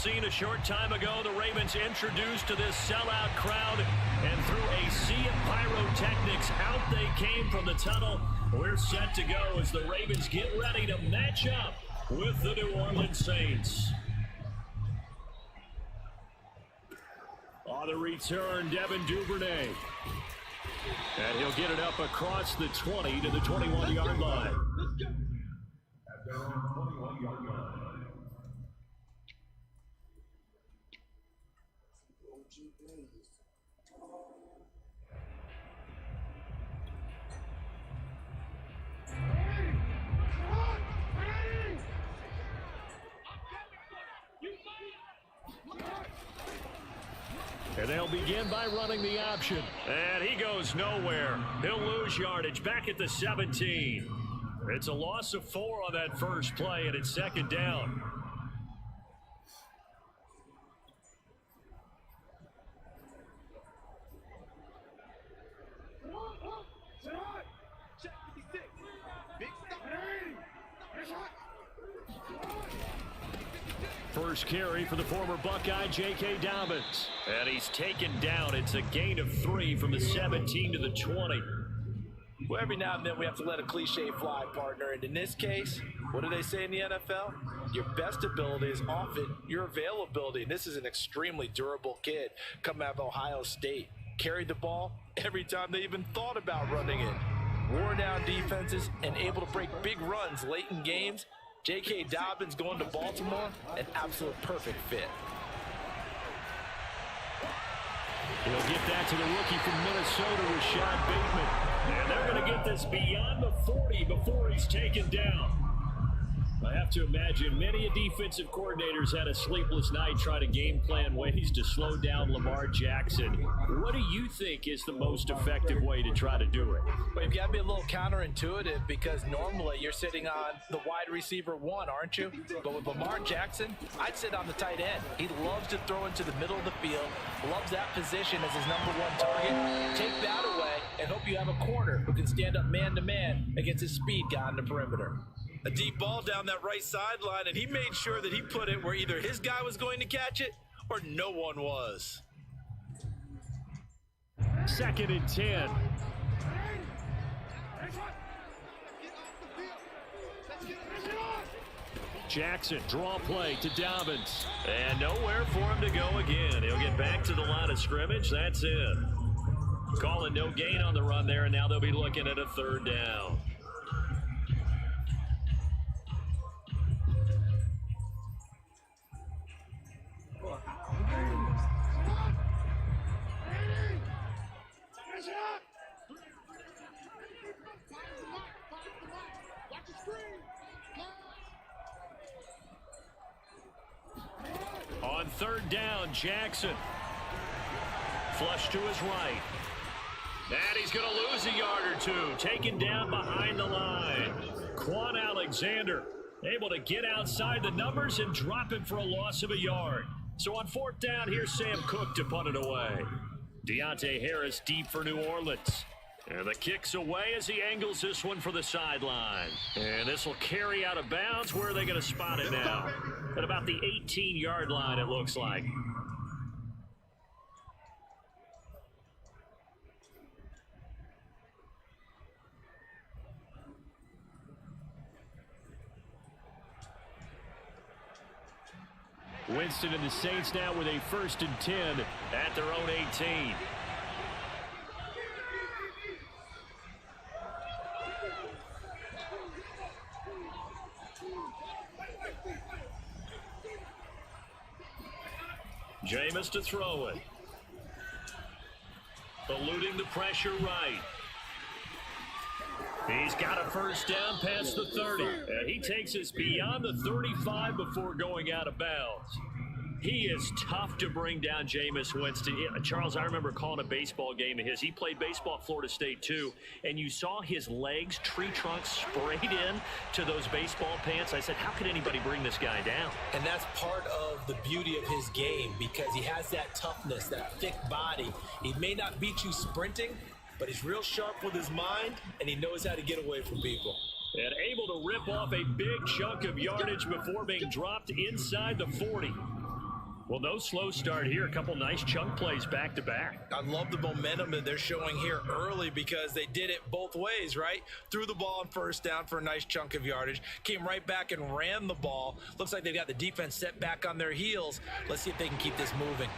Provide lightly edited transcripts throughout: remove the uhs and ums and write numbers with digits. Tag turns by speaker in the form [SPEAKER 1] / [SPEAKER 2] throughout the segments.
[SPEAKER 1] scene a short time ago. The Ravens introduced to this sellout crowd, and through a sea of pyrotechnics, out they came from the tunnel. We're set to go as the Ravens get ready to match up with the New Orleans Saints. On the return, Devin Duvernay. And he'll get it up across the 20 to the 21-yard line. And they'll begin by running the option. And he goes nowhere. He'll lose yardage back at the 17. It's a loss of 4 on that first play, and it's second down. First carry for the former Buckeye, J.K. Dobbins. And he's taken down. It's a gain of 3 from the 17 to the 20.
[SPEAKER 2] Well, every now and then we have to let a cliche fly, partner. And in this case, what do they say in the NFL? Your best ability is often your availability. And this is an extremely durable kid coming out of Ohio State. Carried the ball every time they even thought about running it. Wore down defenses and able to break big runs late in games. J.K. Dobbins going to Baltimore, an absolute perfect fit.
[SPEAKER 1] He'll get that to the rookie from Minnesota, Rashad Bateman. And they're going to get this beyond the 40 before he's taken down. I have to imagine many defensive coordinators had a sleepless night trying to game plan ways to slow down Lamar Jackson. What do you think is the most effective way to try to do it?
[SPEAKER 2] Well, you've got to be a little counterintuitive because normally you're sitting on the wide receiver 1, aren't you? But with Lamar Jackson, I'd sit on the tight end. He loves to throw into the middle of the field, loves that position as his number 1 target. Take that away and hope you have a corner who can stand up man-to-man against his speed guy on the perimeter. A deep ball down that right sideline, and he made sure that he put it where either his guy was going to catch it or no one was.
[SPEAKER 1] Second and 10. Jackson, draw play to Dobbins. And nowhere for him to go again. He'll get back to the line of scrimmage. That's it. Calling no gain on the run there, and now they'll be looking at a third down. On third down, Jackson. Flush to his right. And he's going to lose a yard or two. Taken down behind the line. Quan Alexander able to get outside the numbers and drop it for a loss of a yard. So on fourth down, here's Sam Cook to punt it away. Deontay Harris deep for New Orleans. And the kick's away as he angles this one for the sideline. And this will carry out of bounds. Where are they going to spot it now? At about the 18-yard line, it looks like. Winston and the Saints now with a 1st and 10 at their own 18. Jameis to throw it. Eluding the pressure right. He's got a first down past the 30. He takes us beyond the 35 before going out of bounds. He is tough to bring down, Jameis Winston. Charles, I remember calling a baseball game of his. He played baseball at Florida State, too, and you saw his legs, tree trunks sprayed in to those baseball pants. I said, how could anybody bring this guy down?
[SPEAKER 2] And that's part of the beauty of his game because he has that toughness, that thick body. He may not beat you sprinting, but he's real sharp with his mind, and he knows how to get away from people.
[SPEAKER 1] And able to rip off a big chunk of yardage before being dropped inside the 40. Well, no slow start here. A couple nice chunk plays back-to-back.
[SPEAKER 2] I love the momentum that they're showing here early because they did it both ways, right? Threw the ball on first down for a nice chunk of yardage, came right back and ran the ball. Looks like they've got the defense set back on their heels. Let's see if they can keep this moving.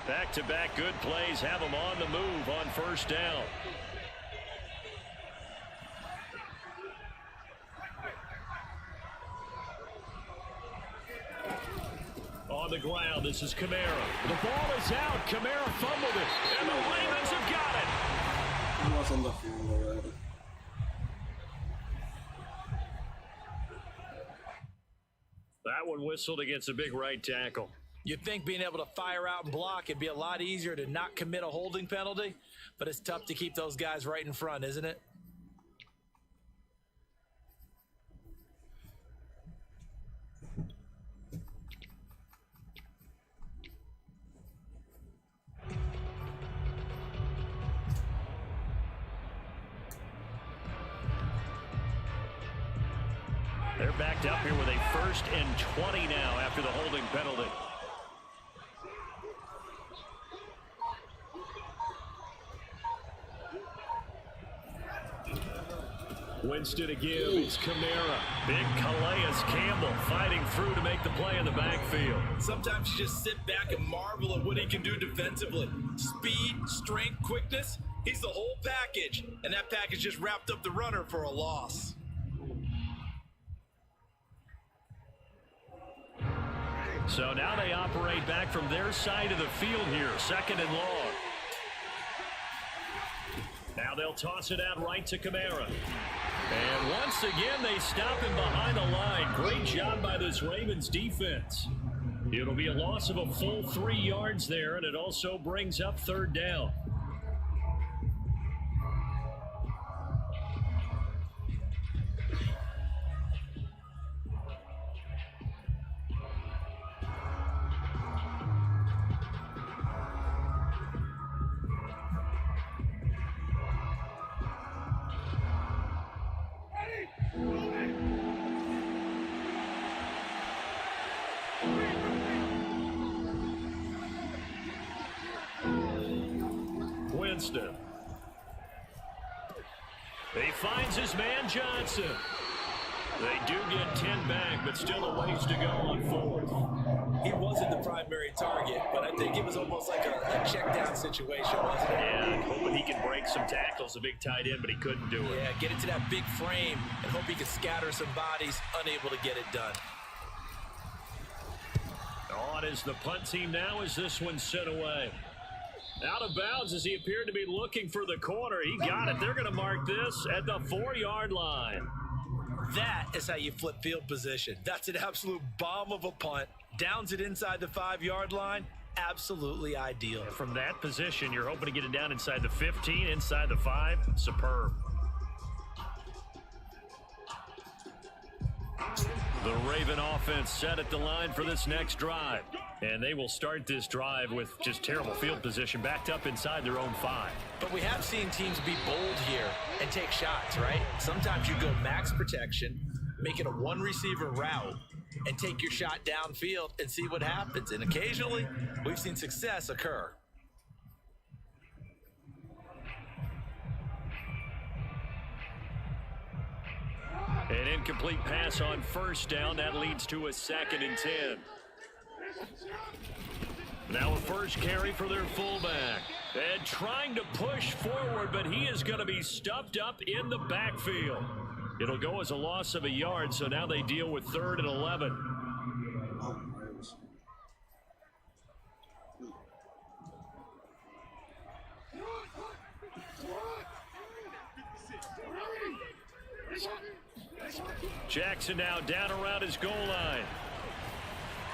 [SPEAKER 1] Back-to-back good plays have them on the move on first down. On the ground, this is Kamara. The ball is out. Kamara fumbled it, and the Ravens have got it.
[SPEAKER 3] He was on the field already.
[SPEAKER 1] That one whistled against a big right tackle.
[SPEAKER 2] You'd think being able to fire out and block, it'd be a lot easier to not commit a holding penalty, but it's tough to keep those guys right in front, isn't it?
[SPEAKER 1] They're backed up here with a 1st and 20 now after the holding penalty. Winston again. It's Kamara. Big Calais Campbell fighting through to make the play in the backfield.
[SPEAKER 2] Sometimes you just sit back and marvel at what he can do defensively. Speed, strength, quickness. He's the whole package. And that package just wrapped up the runner for a loss.
[SPEAKER 1] So now they operate back from their side of the field here, 2nd and long. Now they'll toss it out right to Kamara. And once again, they stop him behind the line. Great job by this Ravens defense. It'll be a loss of a full 3 yards there, and it also brings up 3rd down. Winston. He finds his man Johnson. They do get 10 back, but still a ways to go on 4th.
[SPEAKER 2] He wasn't the primary target, but I think it was almost like a check down situation, wasn't it?
[SPEAKER 1] Yeah, hoping he can break some tackles, a big tight end, but he couldn't do it.
[SPEAKER 2] Yeah, get into that big frame and hope he can scatter some bodies, unable to get it done.
[SPEAKER 1] On is the punt team now as this one's sent away. Out of bounds as he appeared to be looking for the corner. He got it. They're going to mark this at the 4-yard line.
[SPEAKER 2] That is how you flip field position. That's an absolute bomb of a punt. Downs it inside the 5-yard line. Absolutely ideal.
[SPEAKER 1] From that position, you're hoping to get it down inside the 15, inside the 5. Superb. The Raven offense set at the line for this next drive. And they will start this drive with just terrible field position, backed up inside their own 5.
[SPEAKER 2] But we have seen teams be bold here and take shots, right? Sometimes you go max protection, make it a 1-receiver route, and take your shot downfield and see what happens. And occasionally, we've seen success occur.
[SPEAKER 1] An incomplete pass on 1st down. That leads to a 2nd and 10. Now a 1st carry for their fullback. And trying to push forward, but he is going to be stuffed up in the backfield. It'll go as a loss of a yard, so now they deal with 3rd and 11. Jackson now down around his goal line.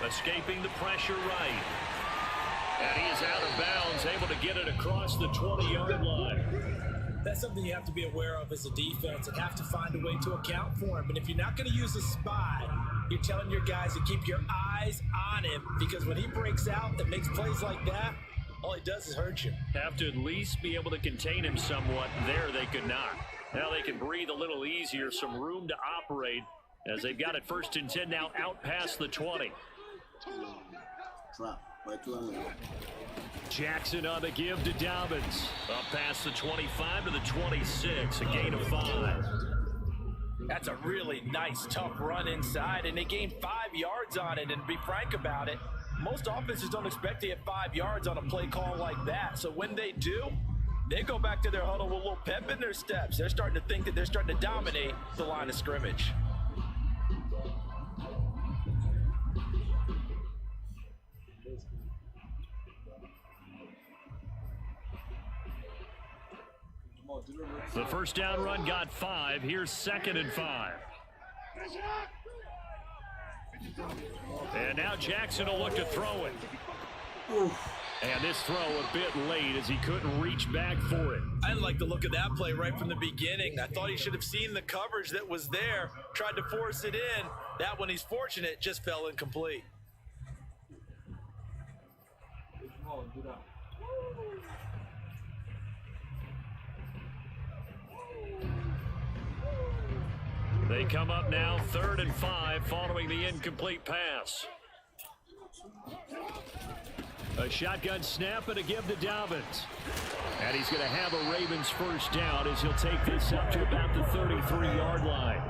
[SPEAKER 1] Escaping the pressure right. And he is out of bounds, able to get it across the 20-yard line.
[SPEAKER 2] That's something you have to be aware of as a defense and have to find a way to account for him. And if you're not going to use a spy, you're telling your guys to keep your eyes on him, because when he breaks out and makes plays like that, all he does is hurt you.
[SPEAKER 1] Have to at least be able to contain him somewhat. There they could not. Now they can breathe a little easier, some room to operate as they've got it 1st and 10 now out past the 20.
[SPEAKER 3] Drop.
[SPEAKER 1] Jackson on the give to Dobbins. Up past the 25 to the 26, a gain of 5.
[SPEAKER 2] That's a really nice, tough run inside, and they gained 5 yards on it. And to be frank about it, most offenses don't expect to get 5 yards on a play call like that. So when they do, they go back to their huddle with a little pep in their steps. They're starting to think that they're starting to dominate the line of scrimmage.
[SPEAKER 1] The first down run got 5. Here's 2nd and 5. And now Jackson will look to throw it. And this throw a bit late as he couldn't reach back for it.
[SPEAKER 2] I like the look of that play right from the beginning. I thought he should have seen the coverage that was there, tried to force it in. That one, he's fortunate, just fell incomplete.
[SPEAKER 1] They come up now 3rd and 5 following the incomplete pass. A shotgun snap and a give to Dobbins. And he's going to have a Ravens first down as he'll take this up to about the 33-yard line.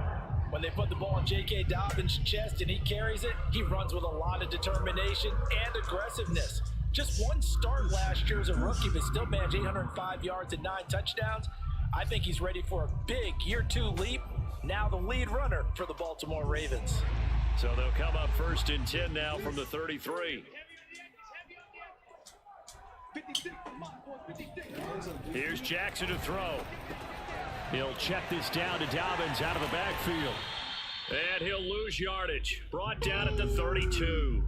[SPEAKER 2] When they put the ball in J.K. Dobbins' chest and he carries it, he runs with a lot of determination and aggressiveness. Just one start last year as a rookie, but still managed 805 yards and 9 touchdowns. I think he's ready for a big year 2 leap. Now the lead runner for the Baltimore Ravens.
[SPEAKER 1] So they'll come up 1st and 10 now from the 33. Here's Jackson to throw. He'll check this down to Dobbins out of the backfield. And he'll lose yardage. Brought down at the 32.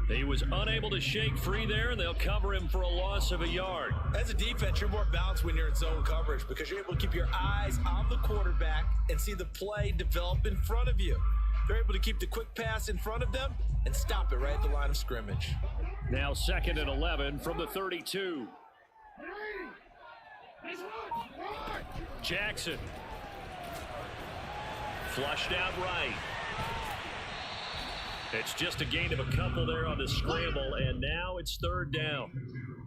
[SPEAKER 1] He was unable to shake free there, and they'll cover him for a loss of a yard.
[SPEAKER 2] As a defense, you're more balanced when you're in zone coverage because you're able to keep your eyes on the quarterback and see the play develop in front of you. They're able to keep the quick pass in front of them and stop it right at the line of scrimmage.
[SPEAKER 1] Now 2nd and 11 from the 32. Jackson. Flushed out right. It's just a gain of a couple there on the scramble, and now it's 3rd down.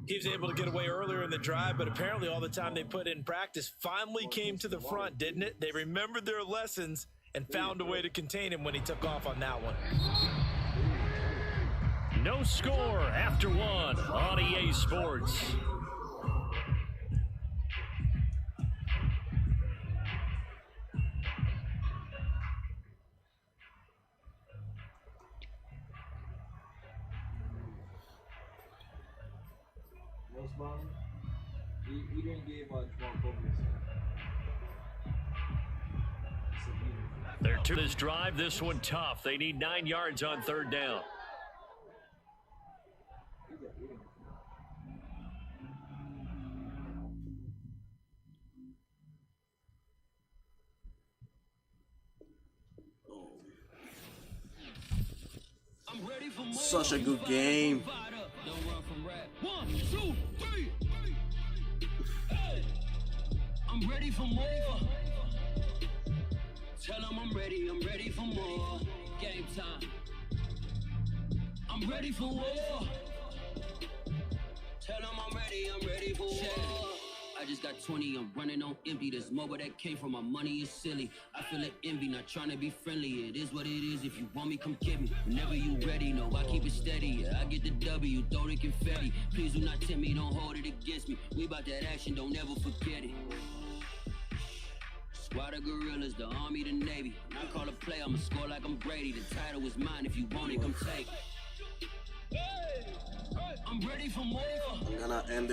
[SPEAKER 2] He was able to get away earlier in the drive, but apparently all the time they put in practice finally came to the front, didn't it? They remembered their lessons and found a way to contain him when he took off on that one.
[SPEAKER 1] No score after 1 on EA Sports.
[SPEAKER 3] We didn't give much more focus.
[SPEAKER 1] They're to this drive, this one tough. They need 9 yards on 3rd down.
[SPEAKER 4] Such a good game.
[SPEAKER 5] One, 2, 3. I'm ready for more. Tell them I'm ready for more. Game time. I'm ready for war. Tell them I'm ready for war. I just got 20, I'm running on empty. This mobile that came from my money is silly. I feel it envy, not trying to be friendly. It is what it is, if you want me, come get me. Whenever you ready, no, I keep it steady. Yeah, I get the W, throw the confetti. Please do not tempt me, don't hold it against me. We about that action, don't ever forget it. Squad of gorillas, the army, the navy. When I call a play, I'ma score like I'm Brady. The title is mine, if you want it, come take it. I'm ready for more.
[SPEAKER 4] I'm gonna end